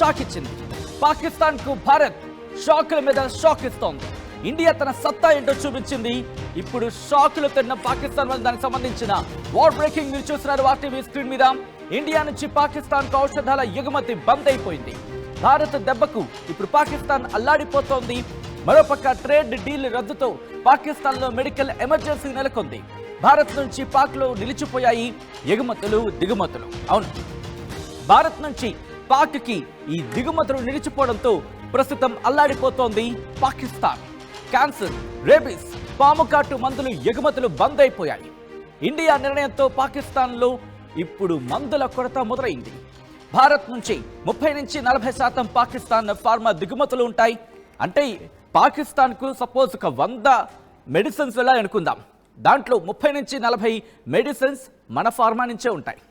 Shock ఇచ్చింది. పాకిస్తాన్ కు భారత్ షాకుల మీద షాక్ ఇస్తోంది. ఇండియా తన సత్తా ఏంటో చూపించింది. ఇప్పుడు షాకులు తిన్న పాకిస్తాన్ వల్ల దానికి సంబంధించిన వార్ బ్రేకింగ్ న్యూస్ చూస్తున్నారు ఆర్టీవీ స్క్రీన్ మీద. ఇండియా నుంచి పాకిస్తాన్ కు ఔషధాల ఎగుమతి బంద్ అయిపోయింది. భారత్ దెబ్బకు ఇప్పుడు పాకిస్తాన్ అల్లాడిపోతోంది. మరోపక్క ట్రేడ్ డీల్ రద్దుతో పాకిస్తాన్ లో మెడికల్ ఎమర్జెన్సీ నెలకొంది. భారత్ నుంచి పాక్ లో నిలిచిపోయాయి ఎగుమతులు దిగుమతులు. అవును, భారత్ నుంచి పాక్ కి ఈ దిగుమతులు నిలిచిపోవడంతో ప్రస్తుతం అల్లాడిపోతోంది పాకిస్తాన్. క్యాన్సర్, రేబీస్, పాముకాటు మందులు ఎగుమతులు బంద్ అయిపోయాయి. ఇండియా నిర్ణయంతో పాకిస్తాన్ లో ఇప్పుడు మందుల కొరత మొదలైంది. భారత్ నుంచి 30 నుంచి 40% పాకిస్తాన్ ఫార్మా దిగుమతులు ఉంటాయి. అంటే పాకిస్తాన్ కు సపోజ్ ఒక 100 మెడిసిన్స్ వెళ్ళాలి అనుకుందాం, దాంట్లో 30 నుంచి 40 మెడిసిన్స్ మన ఫార్మా నుంచే ఉంటాయి.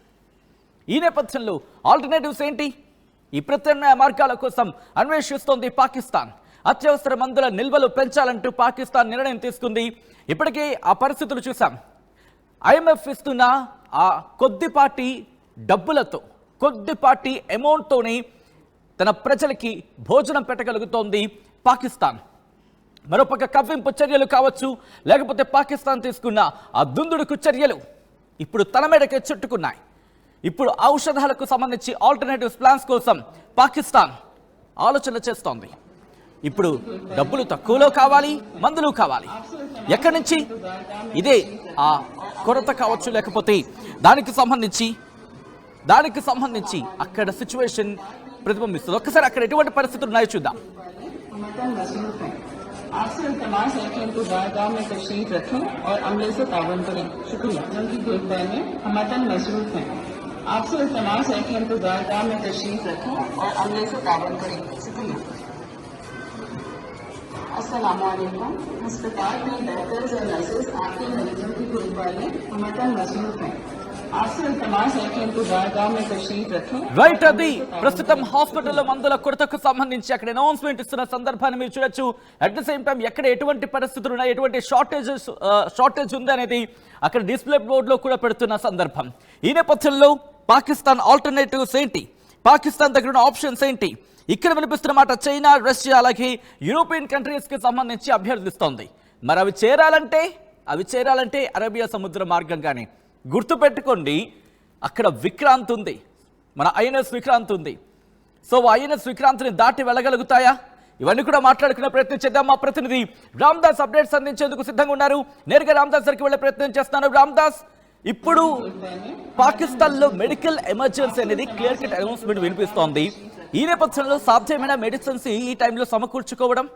ఈ నేపథ్యంలో ఆల్టర్నేటివ్స్ ఏంటి? ఈ ప్రత్యామ్నాయ మార్గాల కోసం అన్వేషిస్తోంది పాకిస్తాన్. అత్యవసర మందుల నిల్వలు పెంచాలంటూ పాకిస్తాన్ నిర్ణయం తీసుకుంది. ఇప్పటికే ఆ పరిస్థితులు చూసాం. IMF ఇస్తున్న ఆ కొద్దిపాటి డబ్బులతో, కొద్దిపాటి అమౌంట్తోనే తన ప్రజలకి భోజనం పెట్టగలుగుతోంది పాకిస్తాన్. మరోపక్క కవ్వింపు చర్యలు కావచ్చు, లేకపోతే పాకిస్తాన్ తీసుకున్న ఆ దుందుడుకు చర్యలు ఇప్పుడు తన మీదకే చుట్టుకున్నాయి. ఇప్పుడు ఔషధాలకు సంబంధించి ఆల్టర్నేటివ్ ప్లాన్స్ కోసం పాకిస్తాన్ ఆలోచన చేస్తోంది. ఇప్పుడు డబ్బులు తక్కువలో కావాలి, మందులు కావాలి. ఎక్కడి నుంచి? ఇదే ఆ కొరత కావచ్చు, లేకపోతే దానికి సంబంధించి అక్కడ సిచ్యువేషన్ ప్రతిబింబిస్తుంది. ఒక్కసారి అక్కడ ఎటువంటి పరిస్థితులు ఉన్నాయో చూద్దాం. आपसे तमाम है कि बारगाह में तशरीफ रखें और अमले से तावन करें। शुक्रिया। उनकी देखभाल में हम वतन मसरूफ हैं। आपसे तमाम है कि बारगाह में तशरीफ रखें और अमले से तावन करें। शुक्रिया। अस्सलाम वालेकुम। अस्पताल में डॉक्टर्स और नर्सेज आपके मरीजों की देखभाल में हम वतन मसरूफ हैं। రైట్, అది ప్రస్తుతం హాస్పిటల్లో మందుల కొరతకు సంబంధించి అక్కడ అనౌన్స్మెంట్ ఇస్తున్న సందర్భాన్ని మీరు చూడొచ్చు. అట్ ద సేమ్ టైం ఎక్కడ ఎటువంటి పరిస్థితులు ఉన్నాయి, ఎటువంటి షార్టేజ్ ఉంది అనేది అక్కడ డిస్ప్లే బోర్డులో కూడా పెడుతున్న సందర్భం. ఈ నేపథ్యంలో పాకిస్తాన్ ఆల్టర్నేటివ్స్ ఏంటి, పాకిస్తాన్ దగ్గర ఉన్న ఆప్షన్స్ ఏంటి? ఇక్కడ వినిపిస్తున్న మాట చైనా, రష్యా అలాగే యూరోపియన్ కంట్రీస్ కి సంబంధించి అభ్యర్థిస్తోంది. మరి అవి చేరాలంటే అరేబియా సముద్ర మార్గంగానే. గుర్తుపెట్టుకోండి, అక్కడ విక్రాంత్ ఉంది, మన INS విక్రాంత్ ఉంది. సో INS విక్రాంత్ని దాటి వెళ్ళగలుగుతాయా? ఇవన్నీ కూడా మాట్లాడుకునే ప్రయత్నం చేద్దాం. మా ప్రతినిధి రామ్దాస్ అప్డేట్స్ అందించేందుకు సిద్ధంగా ఉన్నారు. నేరుగా రామ్దాస్ దగ్గరికి వెళ్ళే ప్రయత్నం చేస్తున్నాను. రామ్దాస్, ఇప్పుడు పాకిస్తాన్ లో మెడికల్ ఎమర్జెన్సీ అనేది క్లియర్ కట్ అనౌన్స్మెంట్ వినిపిస్తోంది. ఈ నేపథ్యంలో సాధ్యమైన మెడిసిన్స్ ఈ టైంలో సమకూర్చుకోవడం?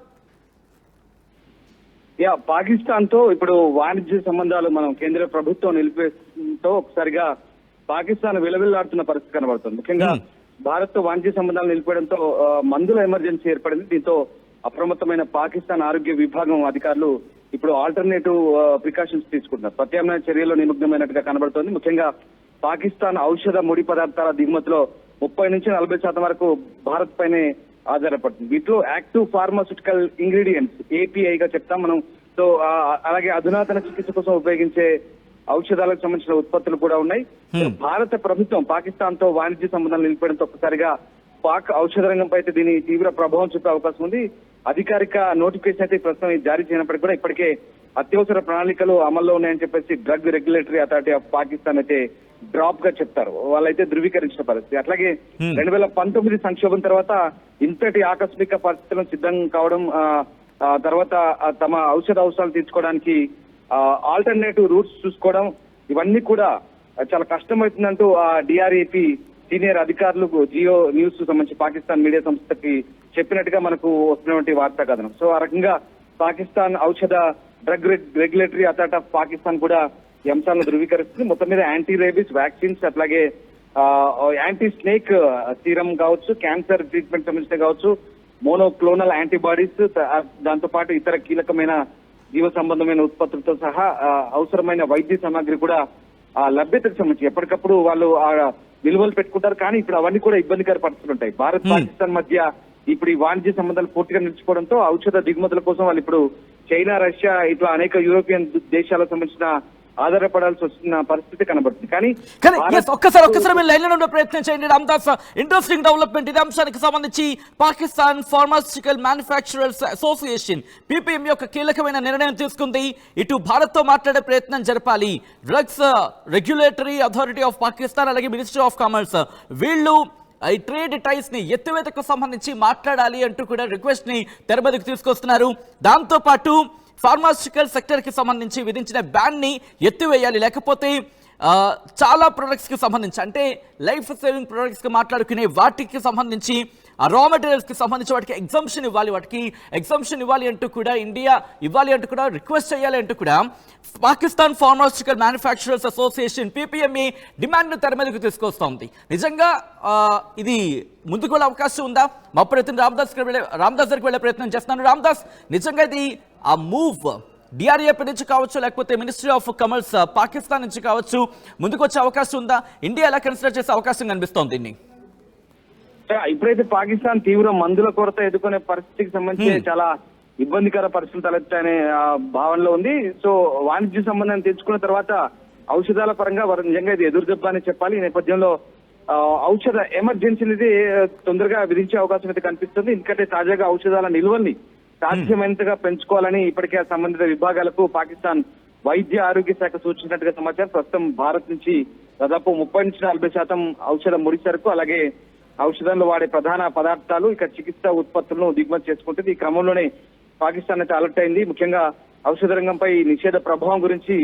పాకిస్తాన్ తో ఇప్పుడు వాణిజ్య సంబంధాలు మనం కేంద్ర ప్రభుత్వం నిలిపేతో ఒకసారిగా పాకిస్తాన్ విలవిల్లాడుతున్న పరిస్థితి కనబడుతుంది. ముఖ్యంగా భారత్ తో వాణిజ్య సంబంధాలు నిలిపేయడంతో మందుల ఎమర్జెన్సీ ఏర్పడింది. దీంతో అప్రమత్తమైన పాకిస్తాన్ ఆరోగ్య విభాగం అధికారులు ఇప్పుడు ఆల్టర్నేటివ్ ప్రికాషన్స్ తీసుకుంటున్నారు. ప్రత్యామ్నాయ చర్యల్లో నిమగ్నమైనట్టుగా కనబడుతోంది. ముఖ్యంగా పాకిస్తాన్ ఔషధ ముడి పదార్థాల దిగుమతిలో 30 నుంచి 40% వరకు భారత్ పైనే ఆధారపడుతుంది. వీటిలో యాక్టివ్ ఫార్మాస్యూటికల్ ఇంగ్రీడియంట్స్, API చెప్తాం మనం. సో అలాగే అధునాతన చికిత్స కోసం ఉపయోగించే ఔషధాలకు సంబంధించిన ఉత్పత్తులు కూడా ఉన్నాయి. భారత ప్రభుత్వం పాకిస్తాన్ తో వాణిజ్య సంబంధాలు నిలిపడంతో ఒక్కసారిగా పాక్ ఔషధ రంగంపై అయితే దీని తీవ్ర ప్రభావం చూపే అవకాశం ఉంది. అధికారిక నోటిఫికేషన్ అయితే ప్రస్తుతం జారీ చేయనప్పటికీ కూడా ఇప్పటికే అత్యవసర ప్రణాళికలు అమల్లో ఉన్నాయని చెప్పేసి drug regulatory authority of Pakistan అయితే డ్రాప్ గా చెప్తారు. వాళ్ళైతే ధృవీకరించిన పరిస్థితి. అట్లాగే 2019 సంక్షోభం తర్వాత ఇంతటి ఆకస్మిక పరిస్థితులను సిద్ధం కావడం, తర్వాత తమ ఔషధ అవసరాలు తీర్చుకోవడానికి ఆల్టర్నేటివ్ రూట్స్ చూసుకోవడం, ఇవన్నీ కూడా చాలా కష్టమవుతుందంటూ DRAP సీనియర్ అధికారులు జియో న్యూస్ సంబంధించి పాకిస్తాన్ మీడియా సంస్థకి చెప్పినట్టుగా మనకు వస్తున్నటువంటి వార్తా కథనం. సో ఆ రకంగా పాకిస్తాన్ ఔషధ drug regulatory authority of Pakistan కూడా ఈ అంశాలను ధృవీకరిస్తుంది. మొత్తం మీద యాంటీ రేబీస్ వ్యాక్సిన్స్, అట్లాగే యాంటీ స్నేక్ సీరం కావచ్చు, క్యాన్సర్ ట్రీట్మెంట్ సంబంధించిన కావచ్చు, మోనోక్లోనల్ యాంటీబాడీస్, దాంతో పాటు ఇతర కీలకమైన జీవ సంబంధమైన ఉత్పత్తులతో సహా అవసరమైన వైద్య సామాగ్రి కూడా లభ్యతకు సంబంధించి ఎప్పటికప్పుడు వాళ్ళు నిల్వలు పెట్టుకుంటారు. కానీ ఇప్పుడు అవన్నీ కూడా ఇబ్బందికర పరిస్థితులు ఉంటాయి. భారత్ పాకిస్తాన్ మధ్య ఇప్పుడు ఈ వాణిజ్య సంబంధాలు పూర్తిగా నిలిచిపోవడంతో ఔషధ దిగుమతుల కోసం వాళ్ళు ఇప్పుడు చైనా, రష్యా ఇట్లా అనేక యూరోపియన్ దేశాలకు సంబంధించిన ఆధారపడాల్సి వస్తున్న పరిస్థితి కనబడుతుంది. కానీ yes, ఒక్కసారి మీరు లైన్ లో ఉండే ప్రయత్నం చేయండి రామదాస్. ఇంట్రెస్టింగ్ డెవలప్మెంట్ ఇదే అంశానికి సంబంధించి Pakistan pharmaceutical manufacturers association PPM యొక్క కీలకమైన నిర్ణయం తీసుకుంది. ఇటు భారత్ తో మాట్లాడే ప్రయత్నం జరపాలి. Drugs regulatory authority of Pakistan అలాగే మినిస్ట్రీ ఆఫ్ కామర్స్ వీళ్ళు ఈ ట్రేడ్ టైస్ ని ఎత్తివేతకు సంబంధించి మాట్లాడాలి అంటూ కూడా రిక్వెస్ట్ ని తెర మీదకు తీసుకొస్తున్నారు. దాంతో పాటు ఫార్మాస్యూటికల్ సెక్టర్ కి సంబంధించి విధించిన బ్యాన్ ని ఎత్తివేయాలి, లేకపోతే చాలా ప్రొడక్ట్స్ కి సంబంధించి అంటే లైఫ్ సేవింగ్ ప్రొడక్ట్స్ కి మాట్లాడుకునే వాటికి సంబంధించి రా మెటీరియల్స్ కి సంబంధించి వాటికి ఎగ్జంప్షన్ ఇవ్వాలి అంటూ కూడా ఇండియా ఇవ్వాలి అంటూ కూడా రిక్వెస్ట్ చేయాలి అంటూ కూడా Pakistan pharmaceutical manufacturers association PPMA demand ను తెర మీదకు తీసుకొస్తోంది. నిజంగా ఇది ముందుకు వెళ్ళే అవకాశం ఉందా? మా ప్రతినిధి రామదాస్ దగ్గరికి వెళ్ళే ప్రయత్నం చేస్తున్నాను. రామదాస్, నిజంగా ఇది ఆ మూవ్ DRAP నుంచి కావచ్చు లేకపోతే మినిస్ట్రీ ఆఫ్ కామర్స్ పాకిస్తాన్ నుంచి కావచ్చు ముందుకు వచ్చే అవకాశం ఉందా? ఇండియా ఎలా కన్సిడర్ చేసే అవకాశం కనిపిస్తోంది దీన్ని? ఇప్పుడైతే పాకిస్తాన్ తీవ్ర మందుల కొరత ఎదుర్కొనే పరిస్థితికి సంబంధించి చాలా ఇబ్బందికర పరిస్థితులు తలెత్తాయనే భావనలో ఉంది. సో వాణిజ్య సంబంధాన్ని తెచ్చుకున్న తర్వాత ఔషధాల పరంగా వారు నిజంగా ఇది ఎదురు దెబ్బ అని చెప్పాలి. ఈ నేపథ్యంలో ఔషధ ఎమర్జెన్సీ అనేది తొందరగా విధించే అవకాశం అయితే కనిపిస్తుంది. ఎందుకంటే తాజాగా ఔషధాల నిల్వల్ని సాధ్యమైనంతగా పెంచుకోవాలని ఇప్పటికే సంబంధిత విభాగాలకు పాకిస్తాన్ వైద్య ఆరోగ్య శాఖ సూచించినట్టుగా సమాచారం. ప్రస్తుతం భారత్ నుంచి దాదాపు 30-40% ఔషధ ముడి సరుకు అలాగే ఔషధంలో వాడే ప్రధాన పదార్థాలు ఇక చికిత్సా ఉత్పత్తులను దిగుమతి చేసుకుంటుంది. ఈ క్రమంలోనే పాకిస్తాన్ అయితే అలర్ట్ అయింది. ముఖ్యంగా ఔషధ రంగంపై నిషేధ ప్రభావం గురించి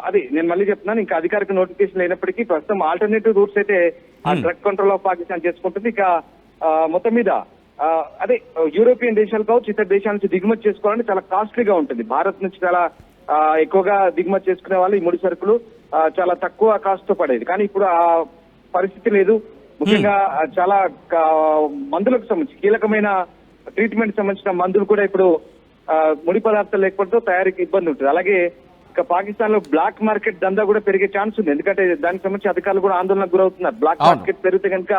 అది నేను మళ్ళీ చెప్తున్నాను, ఇంకా అధికారిక నోటిఫికేషన్ లేనప్పటికీ ప్రస్తుతం ఆల్టర్నేటివ్ రూట్స్ అయితే ఆ డ్రగ్ కంట్రోల్ ఆఫ్ పాకిస్తాన్ చేసుకుంటుంది. ఇక మొత్తం మీద అదే యూరోపియన్ దేశాలు కావచ్చు ఇతర దేశాల నుంచి దిగుమతి చేసుకోవాలంటే చాలా కాస్ట్లీగా ఉంటుంది. భారత్ నుంచి చాలా ఎక్కువగా దిగుమతి చేసుకునే వాళ్ళు ఈ ముడి సరుకులు చాలా తక్కువ కాస్ట్ తో పడేది. కానీ ఇప్పుడు ఆ పరిస్థితి లేదు. ముఖ్యంగా చాలా మందులకు సంబంధించి కీలకమైన ట్రీట్మెంట్ సంబంధించిన మందులు కూడా ఇప్పుడు ముడి పదార్థాలు లేకపోతే తయారీకి ఇబ్బంది ఉంటుంది. అలాగే ఇక పాకిస్తాన్ లో బ్లాక్ మార్కెట్ దందా కూడా పెరిగే ఛాన్స్ ఉంది. ఎందుకంటే దానికి సంబంధించి అధికారులు కూడా ఆందోళనకు గురవుతున్నారు. బ్లాక్ మార్కెట్ పెరిగితే కనుక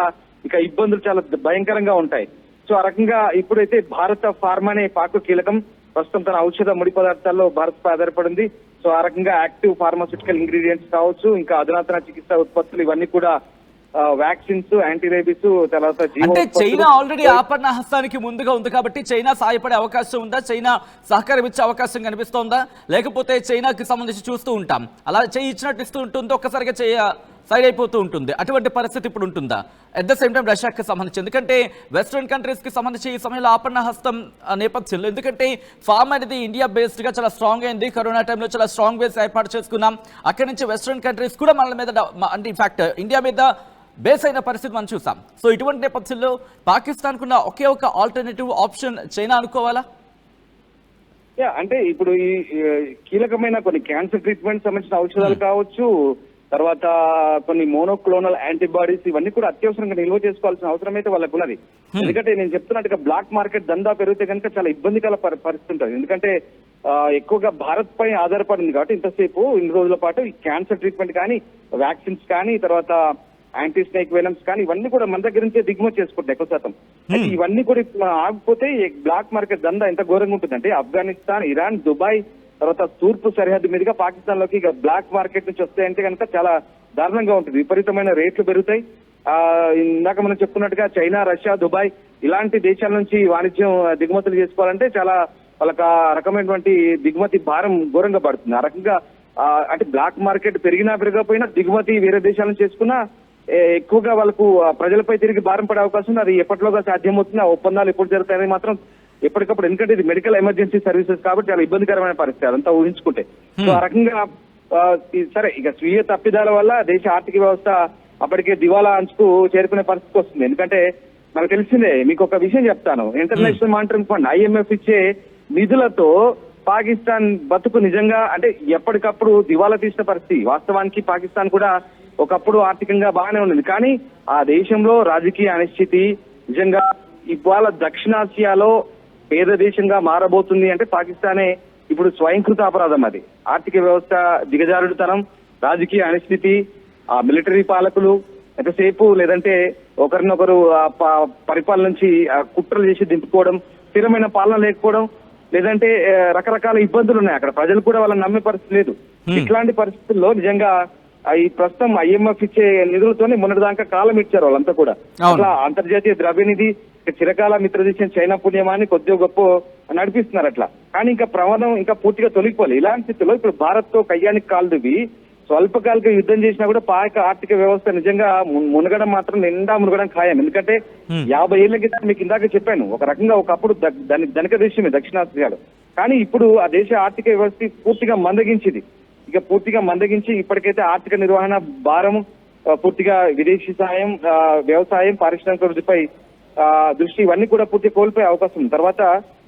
ఇక ఇబ్బందులు చాలా భయంకరంగా ఉంటాయి. సో ఆ రకంగా ఇప్పుడైతే భారత ఫార్మానే పాక్ కీలకం. ప్రస్తుతం తన ఔషధ ముడి పదార్థాల్లో భారత్ పై ఆధారపడింది. సో ఆ రకంగా యాక్టివ్ ఫార్మాస్యూటికల్ ఇంగ్రీడియంట్స్ కావచ్చు, ఇంకా అధునాతన చికిత్సా ఉత్పత్తులు ఇవన్నీ కూడా వ్యాక్సిన్స్, యాంటీ రేబీస్, తర్వాత అంటే చైనా ఆల్రెడీ ఆపన్న హస్తానికి ముందుగా ఉంది కాబట్టి చైనా సాయపడే అవకాశం ఉందా? చైనా సహకారం ఇచ్చే అవకాశం కనిపిస్తోందా? లేకపోతే చైనాకి సంబంధించి చూస్తూ ఉంటాం అలా చేయి ఇచ్చినట్టు ఇస్తూ ఉంటుంది, ఒక్కసారిగా సైడ్ అయిపోతూ ఉంటుంది, అటువంటి పరిస్థితి ఇప్పుడు ఉంటుందా? అట్ ద సేమ్ టైం రష్యాకి సంబంధించి, ఎందుకంటే వెస్ట్రన్ కంట్రీస్ కి సంబంధించి ఈ సమయంలో ఆపన్న హస్తం నేపథ్యంలో, ఎందుకంటే ఫార్మ్ అనేది ఇండియా బేస్డ్ గా చాలా స్ట్రాంగ్ అయింది. కరోనా టైంలో చాలా స్ట్రాంగ్ బేస్ ఏర్పాటు చేసుకున్నాం. అక్కడి నుంచి వెస్ట్రన్ కంట్రీస్ కూడా మన మీద అంటే ఇన్ఫాక్ట్ ఇండియా మీద బేస్ అయిన పరిస్థితి మనం చూసాం. సో ఇటువంటి నేపథ్యంలో పాకిస్తాన్ కున్న ఒకే ఒక ఆల్టర్నేటివ్ ఆప్షన్ చైనా అనుకోవాలా? అంటే ఇప్పుడు ఈ కీలకమైన కొన్ని క్యాన్సర్ ట్రీట్మెంట్ సంబంధించిన ఔషధాలు కావచ్చు, తర్వాత కొన్ని మోనోక్లోనల్ యాంటీబాడీస్, ఇవన్నీ కూడా అత్యవసరంగా నిల్వ చేసుకోవాల్సిన అవసరం అయితే వాళ్ళకు ఉన్నది. ఎందుకంటే నేను చెప్తున్నట్టుగా బ్లాక్ మార్కెట్ దందా పెరిగితే కనుక చాలా ఇబ్బందికర పరిస్థితి ఉంటుంది. ఎందుకంటే ఎక్కువగా భారత్ పై ఆధారపడింది కాబట్టి ఇంతసేపు ఇన్ని రోజుల పాటు ఈ క్యాన్సర్ ట్రీట్మెంట్ కానీ, వ్యాక్సిన్స్ కానీ, తర్వాత యాంటీ స్నేక్ వెనమ్స్ కానీ ఇవన్నీ కూడా మన దగ్గర నుంచే దిగుమతి చేసుకుంటాయి ఎక్కువ శాతం. ఇవన్నీ కూడా ఆగిపోతే బ్లాక్ మార్కెట్ దందా ఎంత ఘోరంగా ఉంటుందంటే ఆఫ్ఘనిస్తాన్, ఇరాన్, దుబాయ్, తర్వాత తూర్పు సరిహద్దు మీదుగా పాకిస్తాన్ లోకి ఇక బ్లాక్ మార్కెట్ నుంచి వస్తాయంటే కనుక చాలా దారుణంగా ఉంటుంది. విపరీతమైన రేట్లు పెరుగుతాయి. ఇందాక మనం చెప్పుకున్నట్టుగా చైనా, రష్యా, దుబాయ్ ఇలాంటి దేశాల నుంచి వాణిజ్యం దిగుమతులు చేసుకోవాలంటే చాలా వాళ్ళకి ఆ రకమైనటువంటి దిగుమతి భారం ఘోరంగా పడుతుంది. ఆ రకంగా అంటే బ్లాక్ మార్కెట్ పెరిగినా పెరగకపోయినా దిగుమతి వేరే దేశాల నుంచి చేసుకున్నా ఎక్కువగా వాళ్ళకు ప్రజలపై తిరిగి భారం పడే అవకాశం ఉంది. అది ఎప్పటిలోగా సాధ్యమవుతుంది. ఆ ఒప్పందాలు ఎప్పుడు జరుగుతాయని మాత్రం ఎప్పటికప్పుడు, ఎందుకంటే ఇది మెడికల్ ఎమర్జెన్సీ సర్వీసెస్ కాబట్టి చాలా ఇబ్బందికరమైన పరిస్థితి అదంతా ఊహించుకుంటే. సో ఆ రకంగా సరే ఇక స్వీయ తప్పిదాల వల్ల దేశ ఆర్థిక వ్యవస్థ అప్పటికే దివాలా అంచుకు చేరుకునే పరిస్థితి వస్తుంది. ఎందుకంటే నాకు తెలిసిందే, మీకు ఒక విషయం చెప్తాను. ఇంటర్నేషనల్ మానిటరింగ్ ఫండ్ IMF ఇచ్చే నిధులతో పాకిస్తాన్ బతుకు నిజంగా అంటే ఎప్పటికప్పుడు దివాలా తీసిన పరిస్థితి. వాస్తవానికి పాకిస్తాన్ కూడా ఒకప్పుడు ఆర్థికంగా బాగానే ఉంది, కానీ ఆ దేశంలో రాజకీయ అనిశ్చితి నిజంగా ఇవాళ దక్షిణాసియాలో పేద దేశంగా మారబోతుంది అంటే పాకిస్తానే ఇప్పుడు స్వయంకృత అపరాధం. అది ఆర్థిక వ్యవస్థ దిగజారుడుతనం, రాజకీయ అనిశ్చితి, ఆ మిలిటరీ పాలకులు ఎంతసేపు లేదంటే ఒకరినొకరు పరిపాలన నుంచి కుట్రలు చేసి దింపుకోవడం, స్థిరమైన పాలన లేకపోవడం, లేదంటే రకరకాల ఇబ్బందులు ఉన్నాయి. అక్కడ ప్రజలు కూడా వాళ్ళని నమ్మే పరిస్థితి లేదు. ఇట్లాంటి పరిస్థితుల్లో నిజంగా ఈ ప్రస్తుతం IMF ఇచ్చే నిధులతోనే మొన్నటిదాకా కాలం ఇచ్చారు వాళ్ళంతా కూడా. అట్లా అంతర్జాతీయ ద్రవ్యనిధి చిరకాల మిత్రదేశం చైనా పుణ్యమాన్ని కొద్దిగా గొప్ప నడిపిస్తున్నారు అట్లా. కానీ ఇంకా ప్రమాదం ఇంకా పూర్తిగా తొలగిపోలేదు. ఇలాంటి స్థితిలో ఇప్పుడు భారత్ తో కయ్యానికి కాలుదువి స్వల్పకాలిక యుద్ధం చేసినా కూడా పాక ఆర్థిక వ్యవస్థ నిజంగా మునగడం మాత్రం నిండా మునగడం ఖాయం. ఎందుకంటే 50 ఏళ్ల క్రితం మీకు ఇందాక చెప్పాను, ఒక రకంగా ఒకప్పుడు ధనిక దేశమే దక్షిణాసియాలో. కానీ ఇప్పుడు ఆ దేశ ఆర్థిక వ్యవస్థ పూర్తిగా మందగించింది. ఇక పూర్తిగా మందగించి ఇప్పటికైతే ఆర్థిక నిర్వహణ భారం పూర్తిగా విదేశీ సాయం, వ్యవసాయం, పారిశ్రామిక వృద్ధిపై దృష్టి ఇవన్నీ కూడా పూర్తిగా కోల్పోయే అవకాశం ఉంది. తర్వాత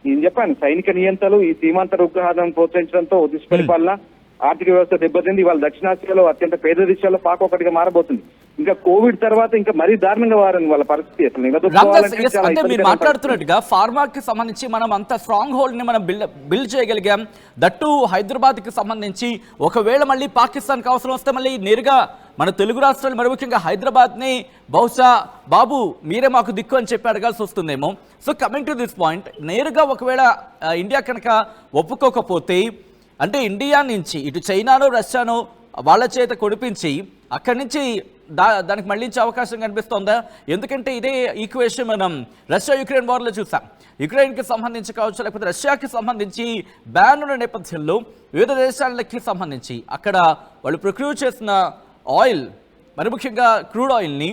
నేను చెప్పాను, సైనిక నియంత్రణలు, ఈ సీమాంతర ఉగ్రవాదం ప్రోత్సహించడంతో దుష్పరిపాలన, ఆర్థిక వ్యవస్థ దెబ్బతింది. ఇవాళ దక్షిణాసియాలో అత్యంత పేద దేశాల్లో పాక్ ఒకటిగా మారబోతుంది. ఇంకా కోవిడ్ తర్వాత ఇంకా మరీ దారుణంగా మారింది వాళ్ళ పరిస్థితి. అసలు అంటే మీరు మాట్లాడుతున్నట్టుగా ఫార్మాకి సంబంధించి మనం అంత స్ట్రాంగ్ హోల్డ్ ని మనం బిల్డ్ చేయగలిగాం. దట్టు హైదరాబాద్ కి సంబంధించి ఒకవేళ మళ్ళీ పాకిస్తాన్ కి అవసరం వస్తే మళ్ళీ నేరుగా మన తెలుగు రాష్ట్రాలు, మరి ముఖ్యంగా హైదరాబాద్ ని బహుశా బాబు మీరే మాకు దిక్కు అని చెప్పి అడగాల్సి వస్తుందేమో. So coming to this point, నేరుగా ఒకవేళ ఇండియా కనుక ఒప్పుకోకపోతే అంటే ఇండియా నుంచి ఇటు చైనానో రష్యానో వాళ్ళ చేత కొడిపించి అక్కడి నుంచి దానికి మళ్ళించే అవకాశం కనిపిస్తోందా? ఎందుకంటే ఇదే ఈక్వేషన్ మనం రష్యా యుక్రెయిన్ వార్లో చూసాం. యుక్రెయిన్కి సంబంధించి కావచ్చు, లేకపోతే రష్యాకి సంబంధించి బ్యాన్ ఉన్న నేపథ్యంలో వివిధ దేశాలకి సంబంధించి అక్కడ వాళ్ళు ప్రొక్యూర్ చేసిన ఆయిల్, మరి ముఖ్యంగా క్రూడ్ ఆయిల్ని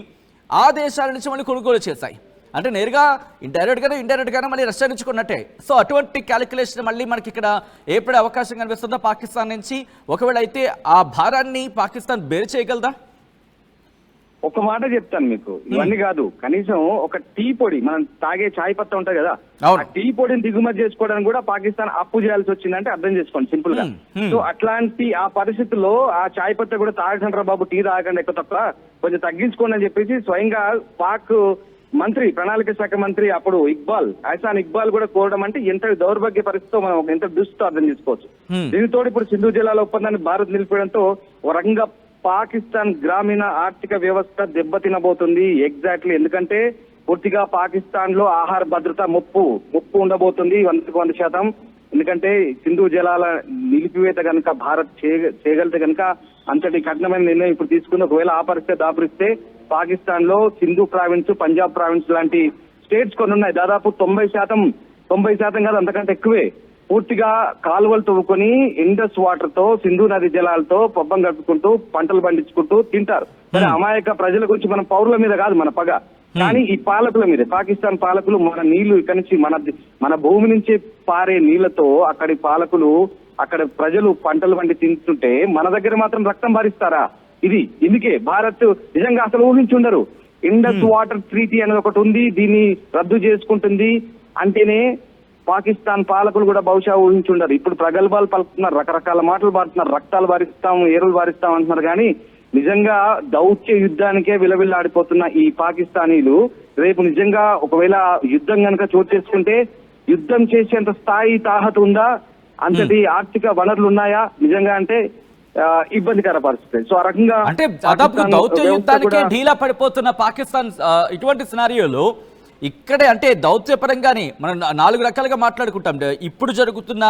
ఆ దేశాల నుంచి మళ్ళీ కొనుగోలు చేశాయి. అంటే నేరుగా ఇండైరెక్ట్గానే మళ్ళీ రష్యా నుంచి కొన్నట్టే. సో అటువంటి క్యాలిక్యులేషన్ మళ్ళీ మనకి ఇక్కడ ఏపడే అవకాశం కనిపిస్తుందా పాకిస్తాన్ నుంచి? ఒకవేళ అయితే ఆ భారాన్ని పాకిస్తాన్ బేర్ చేయగలదా? ఒక మాట చెప్తాను మీకు, ఇవన్నీ కాదు, కనీసం ఒక టీ పొడి, మనం తాగే చాయ్ పత్తా ఉంటుంది కదా, ఆ టీ పొడిని దిగుమతి చేసుకోవడానికి కూడా పాకిస్తాన్ అప్పు చేయాల్సి వచ్చిందంటే అర్థం చేసుకోండి సింపుల్ గా. సో అట్లాంటి ఆ పరిస్థితుల్లో ఆ చాయ్ పత్తా కూడా తాగకండి రా బాబు, టీ తాగకండి, ఎక్కువ తప్ప కొంచెం తగ్గించుకోండి అని చెప్పేసి స్వయంగా పాక్ మంత్రి, ప్రణాళిక శాఖ మంత్రి అప్పుడు అహ్సాన్ ఇక్బాల్ కూడా కోరడం అంటే ఎంత దౌర్భాగ్య పరిస్థితితో మనం ఎంత దృష్టితో అర్థం చేసుకోవచ్చు. దీనితో ఇప్పుడు సింధు జలాల ఒప్పందాన్ని భారత్ నిలిపడంతో ఒక రకంగా పాకిస్తాన్ గ్రామీణ ఆర్థిక వ్యవస్థ దెబ్బతినబోతుంది. ఎగ్జాక్ట్లీ, ఎందుకంటే పూర్తిగా పాకిస్తాన్ లో ఆహార భద్రత ముప్పు ఉండబోతుంది 100%. ఎందుకంటే సింధు జలాల నిలిపివేత కనుక భారత్ చేయగలితే కనుక అంతటి కఠినమైన నిర్ణయం ఇప్పుడు తీసుకుని ఒకవేళ ఆ పరిస్థితి దాపురిస్తే పాకిస్తాన్ లో సింధు ప్రావిన్స్, పంజాబ్ ప్రావిన్స్ లాంటి స్టేట్స్ కొన్ని ఉన్నాయి. దాదాపు 90% కాదు అంతకంటే ఎక్కువే పూర్తిగా కాలువలు తవ్వుకొని ఇండస్ వాటర్ తో, సింధు నది జలాలతో పబ్బం గడుపుకుంటూ పంటలు పండించుకుంటూ తింటారు. సరే, అమాయక ప్రజల గురించి మన పౌరుల మీద కాదు మన పగ, కానీ ఈ పాలకుల మీద. పాకిస్తాన్ పాలకులు మన నీళ్లు ఇక్కడి నుంచి మన భూమి నుంచి పారే నీళ్లతో అక్కడి పాలకులు, అక్కడ ప్రజలు పంటలు పండి తింటుంటే మన దగ్గర మాత్రం రక్తం భరిస్తారా? ఇందుకే భారత్ నిజంగా అసలు ఊహించుండరు. ఇండస్ వాటర్ ట్రీటీ అనేది ఒకటి ఉంది, దీన్ని రద్దు చేసుకుంటుంది అంటేనే పాకిస్తాన్ పాలకులు కూడా బహుశా ఊహించుండరు. ఇప్పుడు ప్రగల్భాలు పలుకుతున్నారు, రకరకాల మాటలు పాడుతున్నారు, రక్తాలు వారిస్తాం, ఎరువులు వారిస్తాం అంటున్నారు. కానీ నిజంగా దౌత్య యుద్ధానికే విలవిల్లాడిపోతున్న ఈ పాకిస్తానీలు రేపు నిజంగా ఒకవేళ యుద్ధం కనుక చోటు చేసుకుంటే యుద్ధం చేసేంత స్థాయి తాహత ఉందా, అంతటి ఆర్థిక వనరులు ఉన్నాయా నిజంగా అంటే ఇబ్బందికర పరిస్థితి. సో ఆ రకంగా అంటే దాదాపు దౌత్య యుద్ధానికే ఢీలా పడిపోతున్న పాకిస్తాన్ ఇటువంటి సినారియోలో ఇక్కడే అంటే దౌత్యపరంగానే మనం 4 రకాలుగా మాట్లాడుకుంటాం. ఇప్పుడు జరుగుతున్న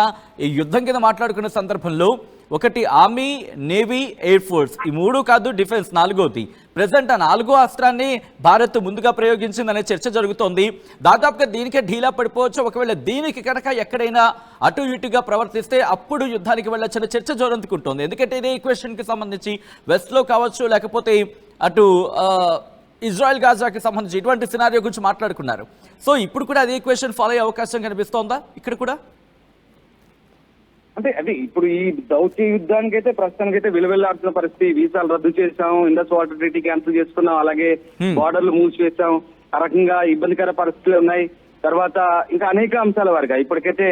ఈ యుద్ధం కింద మాట్లాడుకున్న సందర్భంలో ఒకటి ఆర్మీ, నేవీ, ఎయిర్ ఫోర్స్, ఈ 3 కాదు డిఫెన్స్ 4వది. ప్రెసెంట్ ఆ 4వ అస్త్రాన్ని భారత్ ముందుగా ప్రయోగించిందనే చర్చ జరుగుతోంది. దాదాపుగా దీనికే ఢీలా పడిపోవచ్చు. ఒకవేళ దీనికి కనుక ఎక్కడైనా అటు ఇటుగా ప్రవర్తిస్తే అప్పుడు యుద్ధానికి వెళ్ళొచ్చిన చర్చ జోరందుకుంటోంది. ఎందుకంటే ఇదే ఈక్వేషన్ కి సంబంధించి వెస్ట్ లో కావచ్చు, లేకపోతే అటు ఇజ్రాయెల్ గాజాకి సంబంధించి ఇటువంటి సినారియో గురించి మాట్లాడుకున్నారు. సో ఇప్పుడు కూడా అదే ఈక్వేషన్ ఫాలో అయ్యే అవకాశం కనిపిస్తోందా ఇక్కడ కూడా? అంటే ఇప్పుడు ఈ దౌత్య యుద్ధానికి అయితే ప్రస్తుతానికైతే విలువెల్లాడుతున్న పరిస్థితి. వీసాలు రద్దు చేశాం, ఇండస్ వాటర్ ట్రీటీ క్యాన్సిల్ చేసుకున్నాం, అలాగే బార్డర్లు మూసివేశాం, ఆ రకంగా ఇబ్బందికర పరిస్థితులు ఉన్నాయి. తర్వాత ఇంకా అనేక అంశాల వరకు ఇప్పటికైతే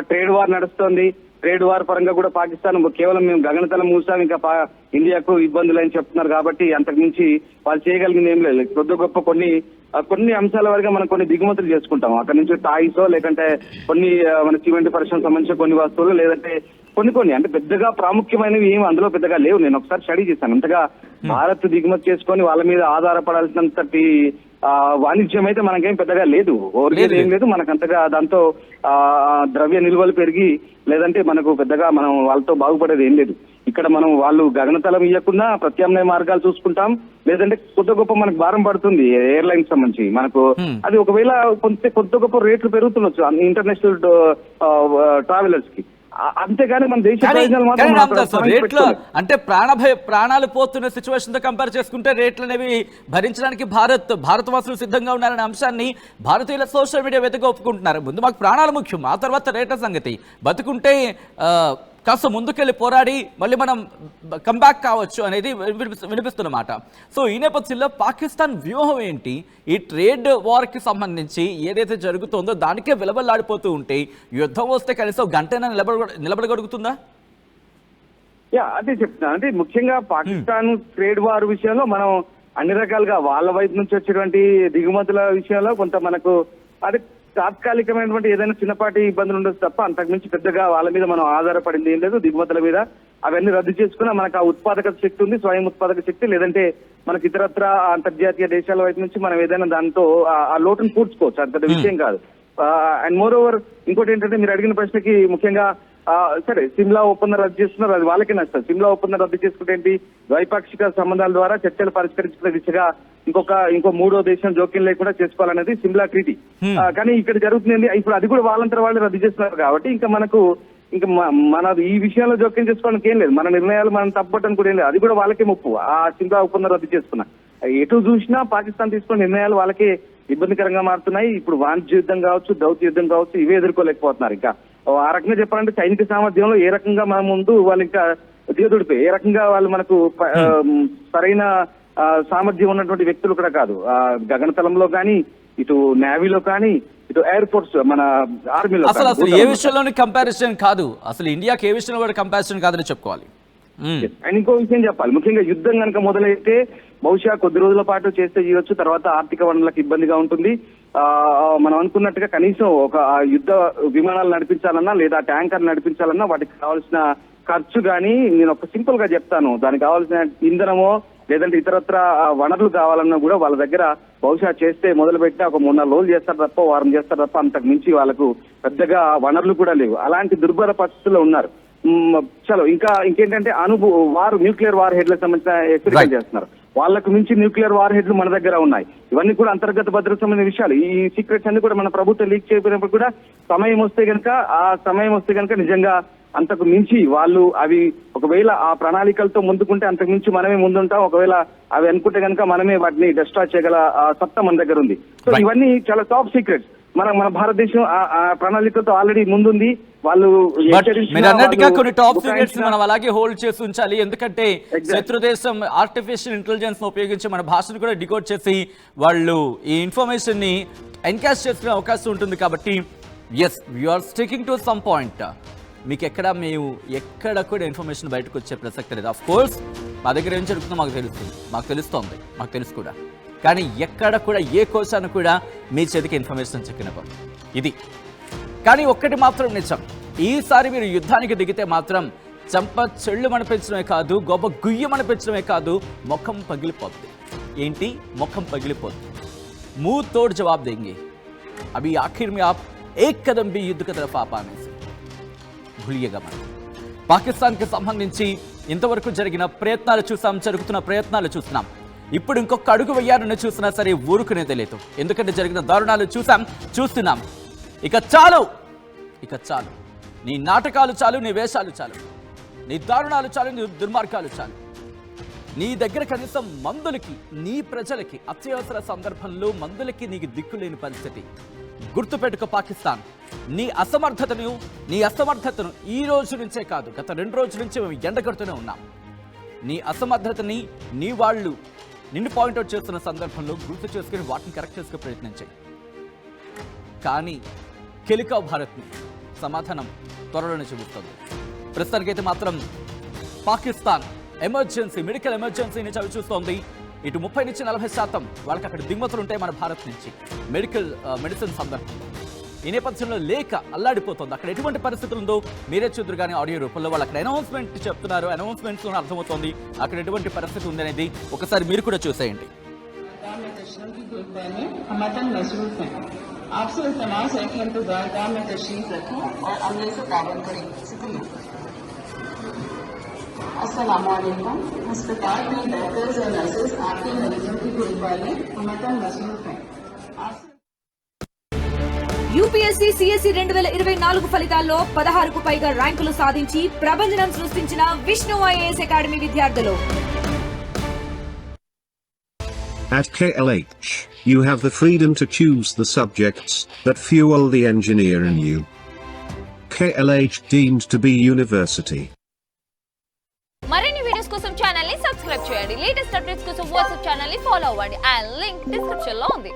ట్రేడ్ వార్ నడుస్తోంది. ట్రేడ్ వార్ పరంగా కూడా పాకిస్తాన్ కేవలం మేము గగనతలం మూసాం, ఇంకా ఇండియాకు ఇబ్బందులు అని చెప్తున్నారు. కాబట్టి అంతకు మించి వాళ్ళు చేయగలిగింది ఏం లేదు. కొద్ది గొప్ప కొన్ని అంశాల వరకు మనం కొన్ని దిగుమతులు చేసుకుంటాం అక్కడ నుంచి, టాయిసో లేకంటే కొన్ని మన సిమెంట్ పరిశ్రమకు సంబంధించిన కొన్ని వస్తువులు, లేదంటే కొన్ని అంటే పెద్దగా ప్రాముఖ్యమైనవి ఏమి అందులో పెద్దగా లేవు. నేను ఒకసారి స్టడీ చేశాను. అంతగా భారత్ దిగుమతి చేసుకొని వాళ్ళ మీద ఆధారపడాల్సినంతటి వాణిజ్యం అయితే మనకేం పెద్దగా లేదు, ఏం లేదు మనకంతగా. దాంతో ద్రవ్య నిల్వలు పెరిగి లేదంటే మనకు పెద్దగా మనం వాళ్ళతో బాగుపడేది ఏం లేదు. ఇక్కడ మనం వాళ్ళు గగనతలం ఇవ్వకుండా ప్రత్యామ్నాయ మార్గాలు చూసుకుంటాం, లేదంటే కొత్త గొప్ప మనకు భారం పడుతుంది ఎయిర్లైన్స్ సంబంధించి మనకు. అది ఒకవేళ కొత్త గొప్ప రేట్లు పెరుగుతుండొచ్చు ఇంటర్నేషనల్ ట్రావెలర్స్ కి, అంతేగాని మన దేశ ప్రయోజనాలు మాత్రం రేట్లు అంటే ప్రాణాలు పోతున్న సిచ్యువేషన్ తో కంపేర్ చేసుకుంటే రేట్లు అనేవి భరించడానికి భారతవాసులు సిద్ధంగా ఉన్నారనే అంశాన్ని భారతీయుల సోషల్ మీడియా వెతక ఒప్పుకుంటున్నారు. ముందు మాకు ప్రాణాలు ముఖ్యం, ఆ తర్వాత రేట్ల సంగతి. బతుకుంటే కాస్త ముందుకెళ్ళి పోరాడి మళ్ళీ మనం కంబ్యాక్ కావచ్చు అనేది వినిపిస్తున్నమాట. సో ఈ నేపథ్యంలో పాకిస్తాన్ వ్యూహం ఏంటి? ఈ ట్రేడ్ వార్కి సంబంధించి ఏదైతే జరుగుతుందో దానికే విలవల్లాడిపోతూ ఉంటే యుద్ధం వస్తే కనీసం గంటైనా నిలబడగలుగుతుందా? అదే చెప్తున్నా. అంటే ముఖ్యంగా పాకిస్తాన్ ట్రేడ్ వార్ విషయంలో మనం అన్ని రకాలుగా వాళ్ళ వైపు నుంచి వచ్చేటువంటి దిగుమతుల విషయంలో కొంత మనకు అది తాత్కాలికమైనటువంటి ఏదైనా చిన్నపాటి ఇబ్బందులు ఉండొచ్చు తప్ప అంతకుమించి పెద్దగా వాళ్ళ మీద మనం ఆధారపడింది ఏం లేదు. దిగుమతుల మీద అవన్నీ రద్దు చేసుకున్నా మనకు ఆ ఉత్పాదక శక్తి ఉంది, స్వయం ఉత్పాదక శక్తి. లేదంటే మనకి ఇతరత్ర అంతర్జాతీయ దేశాల వైపు నుంచి మనం ఏదైనా దాంతో ఆ లోటును పూడ్చుకోవచ్చు, అది పెద్ద విషయం కాదు. అండ్ మోర్ ఓవర్ ఇంకోటి ఏంటంటే మీరు అడిగిన ప్రశ్నకి ముఖ్యంగా సరే సిమ్లా ఒప్పందం రద్దు చేస్తున్నారు, అది వాళ్ళకే నచ్చుతుంది. సిమ్లా ఒప్పందం రద్దు చేసుకుంటే ఏంటి, ద్వైపాక్షిక సంబంధాల ద్వారా చర్చలు పరిష్కరించుకునే దిశగా ఇంకో మూడో దేశం జోక్యం లేకుండా చేసుకోవాలనేది సిమ్లా ట్రీటీ. కానీ ఇక్కడ జరుగుతుంది ఇప్పుడు అది కూడా వాళ్ళంతా వాళ్ళు రద్దు చేస్తున్నారు కాబట్టి ఇంకా మన ఈ విషయంలో జోక్యం చేసుకోవడానికి ఏం లేదు. మన నిర్ణయాలు మనం తప్పటం కూడా ఏం లేదు, అది కూడా వాళ్ళకే ముప్పు. ఆ సిమ్లా ఒప్పందం రద్దు చేసుకున్నా ఎటు చూసినా పాకిస్తాన్ తీసుకున్న నిర్ణయాలు వాళ్ళకే ఇబ్బందికరంగా మారుతున్నాయి. ఇప్పుడు వాణిజ్య యుద్ధం కావచ్చు, దౌత్య యుద్ధం కావచ్చు, ఇవే ఎదుర్కోలేకపోతున్నారు. ఇంకా ఆ రకంగా చెప్పాలంటే సైనిక సామర్థ్యంలో ఏ రకంగా మన ముందు వాళ్ళు ఇంకా దిగదుడిపోయి ఏ రకంగా వాళ్ళు మనకు సరైన సామర్థ్యం ఉన్నటువంటి వ్యక్తులు కూడా కాదు. గగనతలంలో కానీ, ఇటు నేవీలో కానీ, ఇటు ఎయిర్ ఫోర్స్ మన ఆర్మీలో అసలు ఏ విషయంలోని కంపారిజన్ కాదు, అసలు ఇండియాకి ఏ విషయంలో కూడా కంపారిజన్ కాదని చెప్పుకోవాలి. అండ్ ఇంకో విషయం చెప్పాలి, ముఖ్యంగా యుద్ధం కనుక మొదలైతే బహుశా కొద్ది రోజుల పాటు చేస్తే చేయొచ్చు, తర్వాత ఆర్థిక వనరులకు ఇబ్బందిగా ఉంటుంది. మనం అనుకున్నట్టుగా కనీసం ఒక యుద్ధ విమానాలు నడిపించాలన్నా లేదా ట్యాంకర్ నడిపించాలన్నా వాటికి కావాల్సిన ఖర్చు కానీ, నేను ఒక సింపుల్ గా చెప్తాను, దానికి కావాల్సిన ఇంధనమో లేదంటే ఇతరత్ర వనరులు కావాలన్నా కూడా వాళ్ళ దగ్గర బహుశా చేస్తే మొదలు పెట్టినా ఒక 3-4 రోజులు చేస్తారు తప్ప, వారం చేస్తారు తప్ప అంతకు మించి వాళ్ళకు పెద్దగా వనరులు కూడా లేవు. అలాంటి దుర్భర పరిస్థితుల్లో ఉన్నారు. చలో ఇంకేంటంటే వారు న్యూక్లియర్ వార్ హెడ్లకు సంబంధించిన ఎక్స్పెరిమెంట్ చేస్తున్నారు. వాళ్ళకు మించి న్యూక్లియర్ వార్ హెడ్లు మన దగ్గర ఉన్నాయి. ఇవన్నీ కూడా అంతర్గత భద్రత సంబంధించిన విషయాలు. ఈ సీక్రెట్స్ అన్ని కూడా మన ప్రభుత్వం లీక్ చేయకపోయినప్పుడు కూడా సమయం వస్తే కనుక నిజంగా అంతకు మించి వాళ్ళు అవి ఒకవేళ ఆ ప్రణాళికలతో ముందుకుంటే అంతకు మించి మనమే ముందుంటాం. ఒకవేళ అవి అనుకుంటే కనుక మనమే వాటిని డిస్ట్రాయ్ చేయగల సత్తా మన దగ్గర ఉంది. సో ఇవన్నీ చాలా టాప్ సీక్రెట్స్. మన భారతదేశం ఆ ప్రణాళికతో ఆల్రెడీ ముందుంది. వాళ్ళు మీరు అన్నట్టుగా కొన్ని టాప్ సీక్రెట్స్ మనం అలాగే హోల్డ్ చేసి ఉంచాలి. ఎందుకంటే శత్రు దేశం ఆర్టిఫిషియల్ ఇంటెలిజెన్స్ ఉపయోగించి మన భాషను కూడా డికోడ్ చేసి వాళ్ళు ఈ ఇన్ఫర్మేషన్ ని ఎన్కాష్ చేసుకునే అవకాశం ఉంటుంది. కాబట్టి as we are sticking to some point. మీకు ఎక్కడ కూడా ఇన్ఫర్మేషన్ బయటకు వచ్చే ప్రసక్తి లేదు. ఆఫ్ కోర్స్ మా దగ్గర ఏం జరుగుతుందో మాకు తెలుస్తోంది, మాకు తెలుసు కూడా. కానీ ఎక్కడ కూడా ఏ కోశాన్ని కూడా మీ చేతికి ఇన్ఫర్మేషన్ చెక్కినప్పుడు ఇది. కానీ ఒక్కటి మాత్రం నిజం, ఈసారి మీరు యుద్ధానికి దిగితే మాత్రం చంప చెళ్ళు మనిపించడమే కాదు, గొప్ప గుయ్య మనిపించడమే కాదు, ముఖం పగిలిపోద్ది. ఏంటి ముఖం పగిలిపోద్ది? मुंह तोड़ जवाब देंगे. अभी आखिर में आप एक कदम भी युद्ध की तरफ आप आने से भूलिएगा मत. పాకిస్తాన్కి సంబంధించి ఇంతవరకు జరిగిన ప్రయత్నాలు చూసాం, జరుగుతున్న ప్రయత్నాలు చూస్తున్నాం. ఇప్పుడు ఇంకొక అడుగు వేయాలని చూసినా సరే ఊరుకునేదే లేదు. ఎందుకంటే జరిగిన దారుణాలు చూస్తున్నాం. ఇక చాలు. నీ నాటకాలు చాలు, నీ వేషాలు చాలు, నీ దారుణాలు చాలు, నీ దుర్మార్గాలు చాలు. నీ దగ్గర కనీసం మందులకి, నీ ప్రజలకి అత్యవసర సందర్భంలో మందులకి నీకు దిక్కులేని పరిస్థితి. గుర్తుపెట్టుకో పాకిస్తాన్, నీ అసమర్థతను ఈ రోజు నుంచే కాదు, గత 2 రోజుల నుంచి మేము ఎండగడుతూనే ఉన్నాం. నీ అసమర్థతని నీ వాళ్ళు నిన్ను పాయింట్అవుట్ చేస్తున్న సందర్భంలో గుర్తు చేసుకుని వాటిని కరెక్ట్ చేసుకునే ప్రయత్నించాయి. కానీ కెలికా భారత్ని సమాధానం త్వరలోనే చూపిస్తుంది. ప్రస్తుతానికైతే మాత్రం పాకిస్తాన్ మెడికల్ ఎమర్జెన్సీని చవి చూస్తోంది. ఇటు 30 నుంచి 40% వాళ్ళకి అక్కడ దిగుమతులు ఉంటాయి మన భారత్ నుంచి మెడిసిన్ సందర్భంలో. ఈ నేపథ్యంలో లేక అల్లాడిపోతుంది. అక్కడ ఎటువంటి పరిస్థితులు ఉందో మీరే చూద్దరు. కానీ ఆడియో రూపంలో వాళ్ళు అక్కడ అనౌన్స్మెంట్ చెప్తున్నారు. అనౌన్స్మెంట్స్లో అర్థమవుతోంది అక్కడ ఎటువంటి పరిస్థితి ఉంది అనేది. ఒకసారి మీరు కూడా చూసేయండి. आपसे इल्तमास है कि इंतजार गाह में तशरीफ रखें और अमले से ताबन करें. शुक्रिया. अस्सलाम वालेकुम। अस्पताल में डॉक्टर्स और नर्सेज आपके मरीजों की देखभाल में हमतन मसरूफ हैं। యూపీఎస్సీ సిఎస్సి 2024 ఫలితాల్లో 16కు పైగా ర్యాంకులు సాధించి ప్రభంజనం సృష్టించిన విష్ణు ఐఏఎస్ అకాడమీ విద్యార్థులు. At KLH, you have the freedom to choose the subjects that fuel the engineer in you. KLH deemed to be university. మరిన్ని వీడియోస్ కోసం ఛానల్ ని సబ్స్క్రైబ్ చేయండి. లేటెస్ట్ అప్డేట్స్ కోసం వాట్సాప్ ఛానల్ ని ఫాలో అవ్వండి. ఆ link description లో ఉంది.